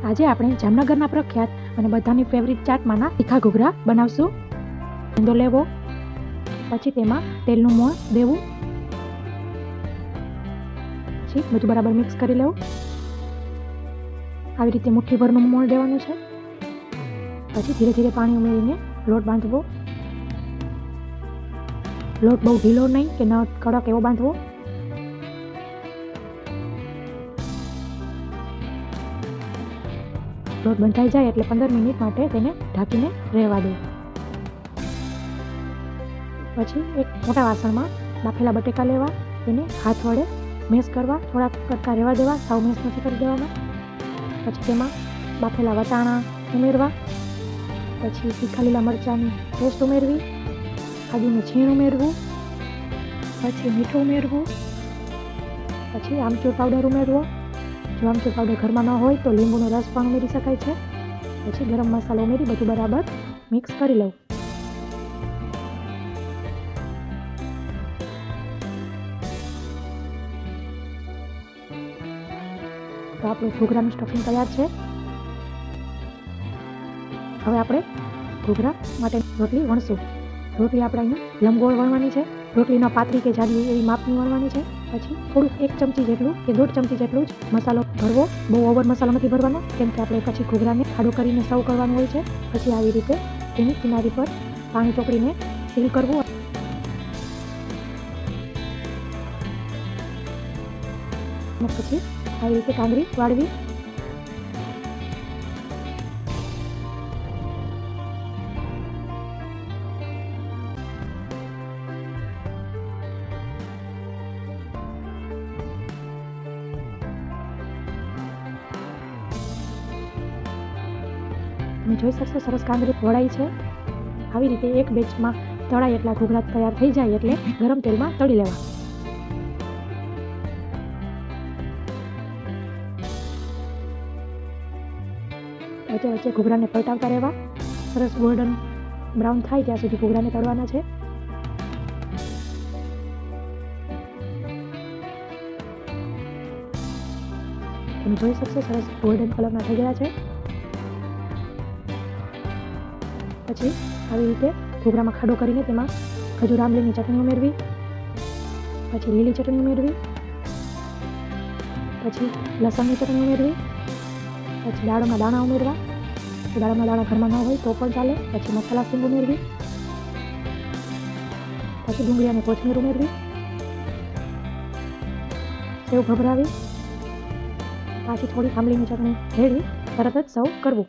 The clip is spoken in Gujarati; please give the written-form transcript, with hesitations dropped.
આજે આપણે જામનગરના પ્રખ્યાત અને બધાની ફેવરિટ ચાટમાંના તીખા ઘૂઘરા બનાવશું. કાંદો લેવો, પછી તેમાં તેલનું મોણ દેવું, પછી બધું બરાબર મિક્સ કરી લેવું. આવી રીતે મુઠ્ઠીભરનું મોણ દેવાનું છે. પછી ધીરે ધીરે પાણી ઉમેરીને લોટ બાંધવો. લોટ બહુ ઢીલો નહીં કે ન કડક એવો બાંધવો. લોટ બંધાઈ જાય એટલે 15 મિનિટ માટે તેને ઢાંકીને રહેવા દો. પછી એક મોટા વાસણમાં બાફેલા બટેકા લેવા, તેને હાથ વડે મેશ કરવા, થોડા કટકા રહેવા દેવા, સાવ મેશ નથી કરી દેવાના. પછી તેમાં બાફેલા વટાણા ઉમેરવા, પછી તીખા લીલા મરચાંની પેસ્ટ ઉમેરવી, આદુનું છીણ ઉમેરવું, પછી મીઠું ઉમેરવું, પછી આમચૂર પાવડર ઉમેરવો. જો આમચૂર પાવડર ઘરમાં ન હોય તો લીંબુનો રસ પણ ઉમેરી શકાય છે. પછી ગરમ મસાલો ઉમેરી બધું બરાબર મિક્સ કરી લઉં. તો આપણું ઘૂઘરાનું સ્ટફિંગ તૈયાર છે. હવે આપણે ઘૂઘરા માટે રોટલી વણશું. રોટલી આપણે અહીંયા લંબગોળ વણવાની છે. રોટલીના પાતળી કે જાડી એવી માપની વણવાની છે. પછી થોડુંક 1 ચમચી જેટલું કે 1.5 ચમચી જેટલું જ મસાલો ભરવો. બહુ ઓવર મસાલો નથી ભરવાનો, કેમ કે આપણે પછી ઘૂઘરાને ખાડો કરીને સર્વ કરવાનું હોય છે. પછી આવી રીતે તેની કિનારી પર પાણી ચોપડીને સીલ કરવું. અને પછી આવી રીતે કાંગરી વાળવી. તમે જોઈ શકશો સરસ કાંગરી વળાઈ છે. આવી રીતે એક બેચમાં તળાય એટલા ઘૂઘરા તૈયાર થઈ જાય એટલે ગરમ તેલમાં તળી લેવા. વચ્ચે વચ્ચે ઘૂઘરાને પલટાવતા રહેવા. સરસ ગોલ્ડન બ્રાઉન થાય ત્યાં સુધી ઘૂઘરાને તળવાના છે. તમે જોઈ શકશો સરસ ગોલ્ડન કલરના થઈ ગયા છે. પછી આવી રીતે ઘૂઘરામાં ખાડો કરીને તેમાં ખજૂર આંબલીની ચટણી ઉમેરવી, પછી લીલી ચટણી ઉમેરવી, પછી લસણની ચટણી ઉમેરવી, પછી દાળમના દાણા ઉમેરવા. દાળમના દાણા ઘરમાં ન હોય તો પણ ચાલે. પછી મસાલા સિંગ ઉમેરવી, પછી ડુંગળી અને કોથમીર ઉમેરવી, સેવ ભભરાવી, પાછી થોડી આંબલીની ચટણી રેડી તરત જ સર્વ કરવું.